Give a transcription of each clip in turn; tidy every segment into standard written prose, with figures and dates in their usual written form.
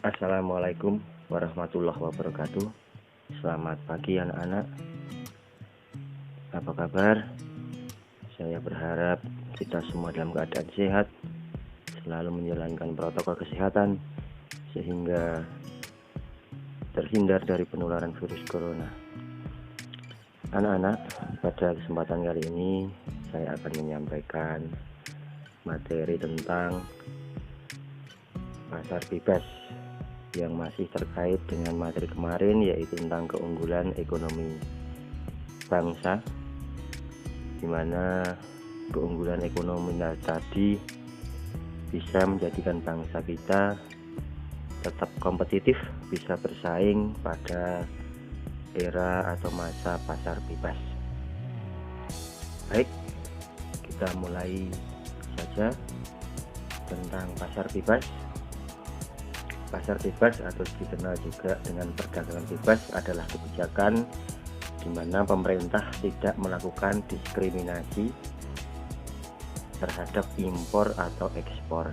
Assalamualaikum warahmatullahi wabarakatuh. Selamat pagi anak-anak. Apa kabar? Saya berharap kita semua dalam keadaan sehat, selalu menjalankan protokol kesehatan sehingga terhindar dari penularan virus corona. Anak-anak, pada kesempatan kali ini saya akan menyampaikan materi tentang pasar bebas yang masih terkait dengan materi kemarin, yaitu tentang keunggulan ekonomi bangsa, di mana keunggulan ekonomi tadi bisa menjadikan bangsa kita tetap kompetitif, bisa bersaing pada era atau masa pasar bebas. Baik, kita mulai saja tentang pasar bebas. Pasar bebas atau dikenal juga dengan perdagangan bebas adalah kebijakan di mana pemerintah tidak melakukan diskriminasi terhadap impor atau ekspor.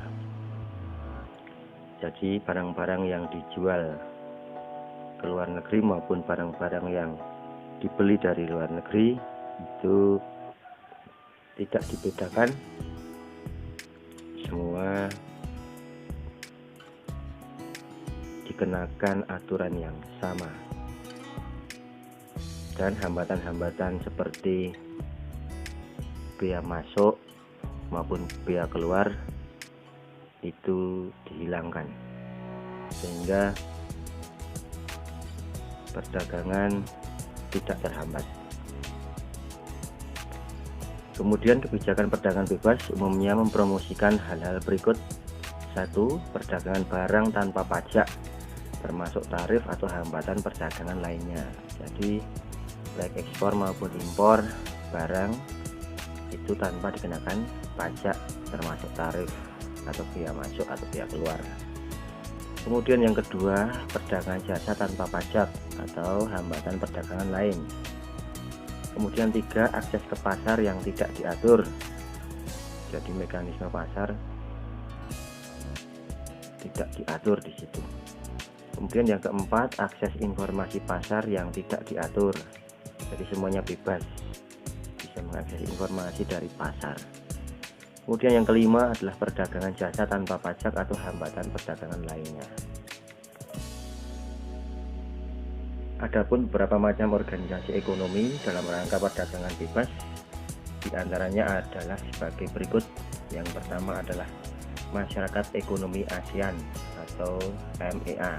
Jadi barang-barang yang dijual ke luar negeri maupun barang-barang yang dibeli dari luar negeri itu tidak dibedakan, semua dikenakan aturan yang sama, dan hambatan-hambatan seperti bea masuk maupun bea keluar itu dihilangkan, sehingga perdagangan tidak terhambat. Kemudian kebijakan perdagangan bebas umumnya mempromosikan hal-hal berikut. 1. Perdagangan barang tanpa pajak, termasuk tarif atau hambatan perdagangan lainnya. Jadi baik ekspor maupun impor barang itu tanpa dikenakan pajak, termasuk tarif atau bea masuk atau bea keluar. Kemudian yang kedua, perdagangan jasa tanpa pajak atau hambatan perdagangan lain. Kemudian 3, akses ke pasar yang tidak diatur. Jadi mekanisme pasar tidak diatur di situ. Kemudian yang keempat, akses informasi pasar yang tidak diatur. Jadi semuanya bebas, bisa mengakses informasi dari pasar. Kemudian yang kelima adalah perdagangan jasa tanpa pajak atau hambatan perdagangan lainnya. Adapun beberapa macam organisasi ekonomi dalam rangka perdagangan bebas, diantaranya adalah sebagai berikut. Yang pertama adalah Masyarakat Ekonomi ASEAN atau MEA.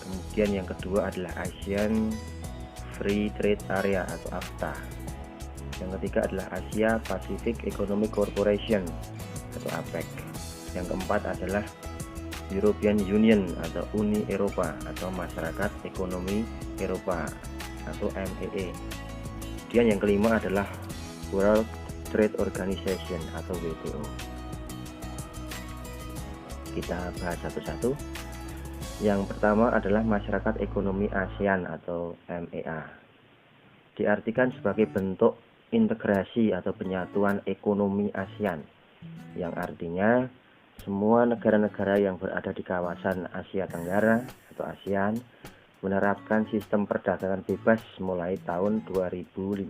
Kemudian yang kedua adalah ASEAN Free Trade Area atau AFTA. Yang ketiga adalah Asia Pacific Economic Corporation atau APEC. Yang keempat adalah European Union atau Uni Eropa atau Masyarakat Ekonomi Eropa atau MEE. Kemudian yang kelima adalah World Trade Organization atau WTO. Kita bahas satu-satu. Yang pertama adalah Masyarakat Ekonomi ASEAN atau MEA. Diartikan sebagai bentuk integrasi atau penyatuan ekonomi ASEAN, yang artinya semua negara-negara yang berada di kawasan Asia Tenggara atau ASEAN menerapkan sistem perdagangan bebas mulai tahun 2015.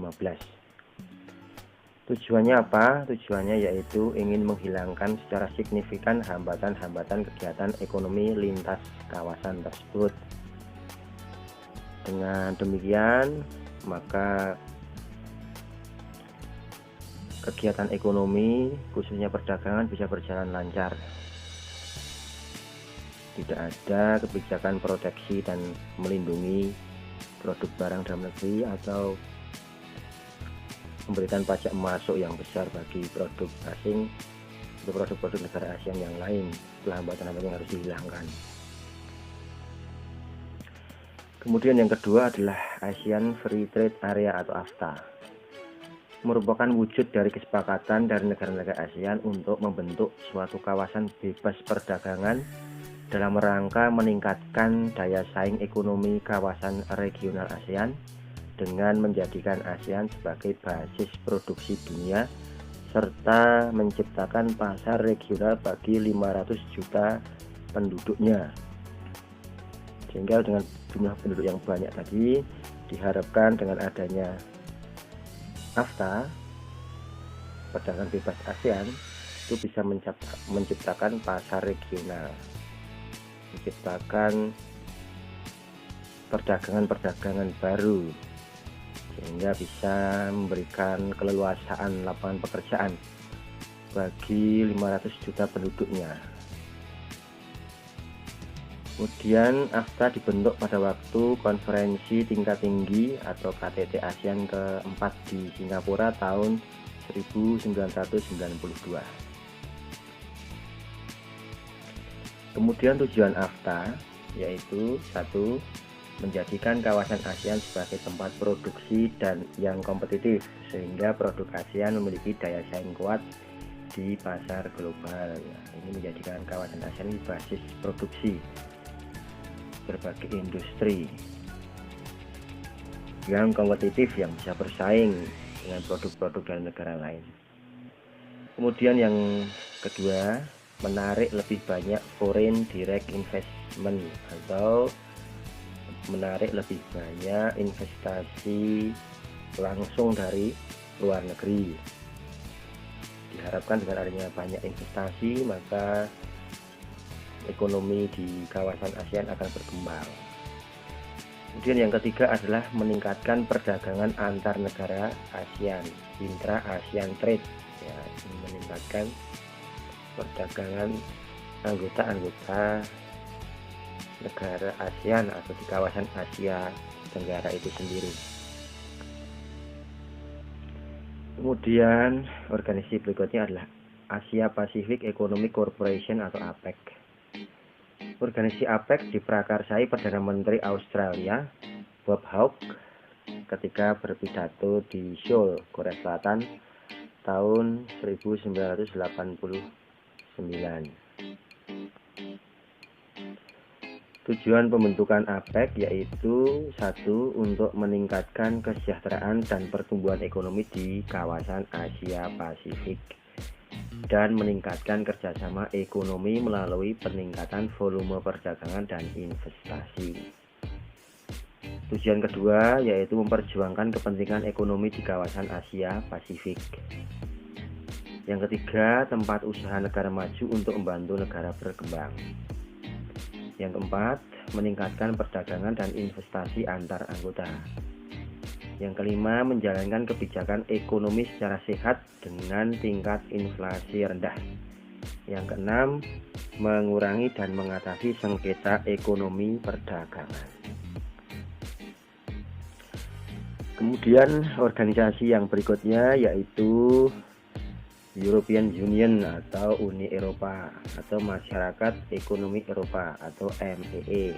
Tujuannya apa? Tujuannya yaitu ingin menghilangkan secara signifikan hambatan-hambatan kegiatan ekonomi lintas kawasan tersebut. Dengan demikian, maka kegiatan ekonomi, khususnya perdagangan, bisa berjalan lancar. Tidak ada kebijakan proteksi dan melindungi produk barang dalam negeri atau memberikan pajak masuk yang besar bagi produk asing untuk produk-produk negara ASEAN yang lain. Hambatan-hambatan yang harus dihilangkan. Kemudian yang kedua adalah ASEAN Free Trade Area atau AFTA. Merupakan wujud dari kesepakatan dari negara-negara ASEAN untuk membentuk suatu kawasan bebas perdagangan dalam rangka meningkatkan daya saing ekonomi kawasan regional ASEAN dengan menjadikan ASEAN sebagai basis produksi dunia serta menciptakan pasar regional bagi 500 juta penduduknya Sehingga dengan jumlah penduduk yang banyak tadi, diharapkan dengan adanya NAFTA, perdagangan bebas ASEAN, itu bisa menciptakan pasar regional, menciptakan perdagangan baru, sehingga bisa memberikan keleluasaan lapangan pekerjaan bagi 500 juta penduduknya. Kemudian NAFTA dibentuk pada waktu konferensi tingkat tinggi atau KTT ASEAN keempat di Singapura tahun 1992. Kemudian tujuan NAFTA yaitu 1. Menjadikan kawasan ASEAN sebagai tempat produksi dan yang kompetitif, sehingga produk ASEAN memiliki daya saing kuat di pasar global. Ini menjadikan kawasan ASEAN basis produksi berbagai industri yang kompetitif, yang bisa bersaing dengan produk-produk dari negara lain. Kemudian yang kedua, menarik lebih banyak foreign direct investment atau menarik lebih banyak investasi langsung dari luar negeri. Diharapkan dengan adanya banyak investasi, maka ekonomi di kawasan ASEAN akan berkembang. Kemudian yang ketiga adalah meningkatkan perdagangan antar negara ASEAN, intra-ASEAN trade, ya, meningkatkan perdagangan anggota-anggota negara ASEAN atau di kawasan Asia Tenggara itu sendiri. Kemudian organisasi berikutnya adalah Asia Pacific Economic Cooperation atau APEC. Organisasi APEC diprakarsai Perdana Menteri Australia Bob Hawke ketika berpidato di Seoul, Korea Selatan tahun 1989. Tujuan pembentukan APEC yaitu 1. Untuk meningkatkan kesejahteraan dan pertumbuhan ekonomi di kawasan Asia Pasifik dan meningkatkan kerjasama ekonomi melalui peningkatan volume perdagangan dan investasi. Tujuan kedua yaitu memperjuangkan kepentingan ekonomi di kawasan Asia Pasifik. Yang ketiga, tempat usaha negara maju untuk membantu negara berkembang. Yang keempat, meningkatkan perdagangan dan investasi antar anggota. Yang kelima, menjalankan kebijakan ekonomi secara sehat dengan tingkat inflasi rendah. Yang keenam, mengurangi dan mengatasi sengketa ekonomi perdagangan. Kemudian organisasi yang berikutnya yaitu European Union atau Uni Eropa atau Masyarakat Ekonomi Eropa atau MEE.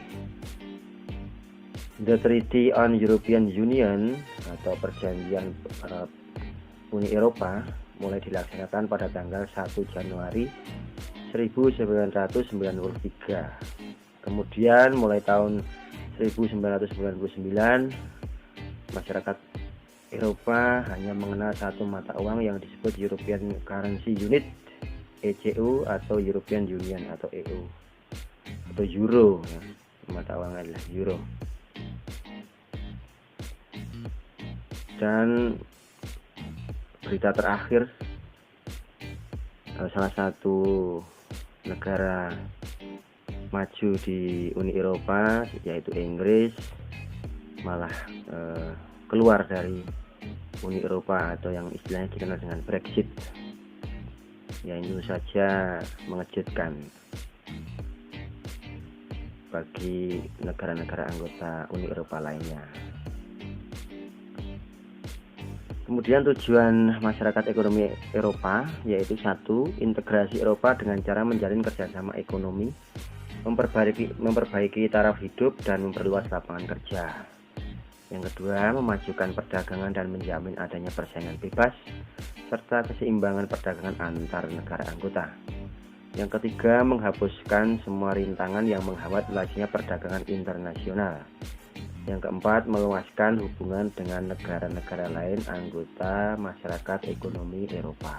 The Treaty on European Union atau Perjanjian Uni Eropa mulai dilaksanakan pada tanggal 1 Januari 1993. Kemudian mulai tahun 1999 masyarakat Eropa hanya mengenal satu mata uang yang disebut European Currency Unit ECU atau European Union atau EU atau Euro, ya. Mata uang adalah Euro. Dan berita terakhir, salah satu negara maju di Uni Eropa yaitu Inggris malah keluar dari Uni Eropa atau yang istilahnya dikenal dengan Brexit. Ya, ini saja mengejutkan bagi negara-negara anggota Uni Eropa lainnya. Kemudian tujuan masyarakat ekonomi Eropa yaitu 1. Integrasi Eropa dengan cara menjalin kerjasama ekonomi, memperbaiki taraf hidup dan memperluas lapangan kerja. Yang kedua, memajukan perdagangan dan menjamin adanya persaingan bebas serta keseimbangan perdagangan antar negara anggota. Yang ketiga, menghapuskan semua rintangan yang menghambat lajunya perdagangan internasional. Yang keempat, meluaskan hubungan dengan negara-negara lain anggota masyarakat ekonomi Eropa.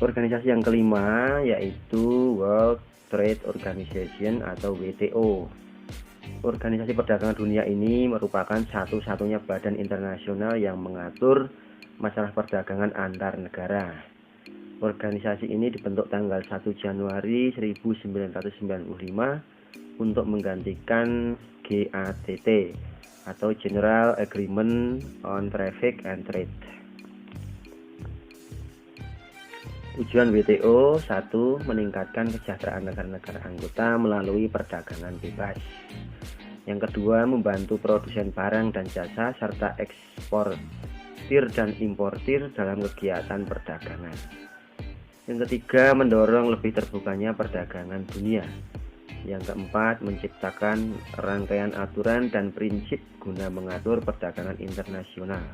Organisasi yang kelima yaitu World Trade Organization atau WTO. Organisasi Perdagangan Dunia ini merupakan satu-satunya badan internasional yang mengatur masalah perdagangan antar negara. Organisasi ini dibentuk tanggal 1 Januari 1995 untuk menggantikan GATT atau General Agreement on Traffic and Trade. Tujuan WTO: 1. Meningkatkan kesejahteraan negara-negara anggota melalui perdagangan bebas. Yang kedua, membantu produsen barang dan jasa serta eksportir dan importir dalam kegiatan perdagangan. Yang ketiga, mendorong lebih terbukanya perdagangan dunia. Yang keempat, menciptakan rangkaian aturan dan prinsip guna mengatur perdagangan internasional.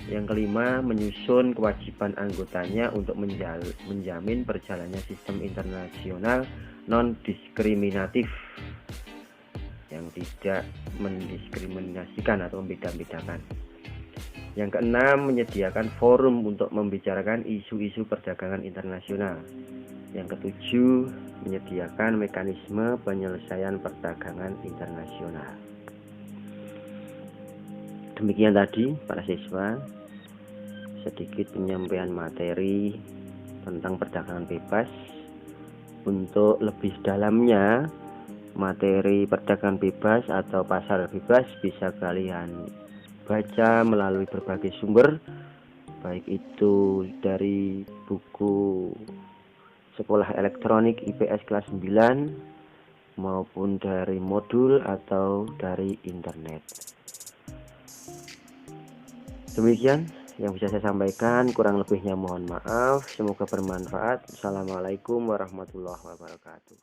Yang kelima, menyusun kewajiban anggotanya untuk menjamin berjalannya sistem internasional non-diskriminatif yang tidak mendiskriminasikan atau membeda-bedakan. Yang keenam, menyediakan forum untuk membicarakan isu-isu perdagangan internasional. Yang ketujuh, menyediakan mekanisme penyelesaian perdagangan internasional. Demikian tadi para siswa, sedikit penyampaian materi tentang perdagangan bebas. Untuk lebih dalamnya materi perdagangan bebas atau pasar bebas bisa kalian baca melalui berbagai sumber, baik itu dari buku Sekolah Elektronik IPS kelas 9 maupun dari modul atau dari internet. Demikian yang bisa saya sampaikan, kurang lebihnya mohon maaf. Semoga bermanfaat. Assalamualaikum warahmatullahi wabarakatuh.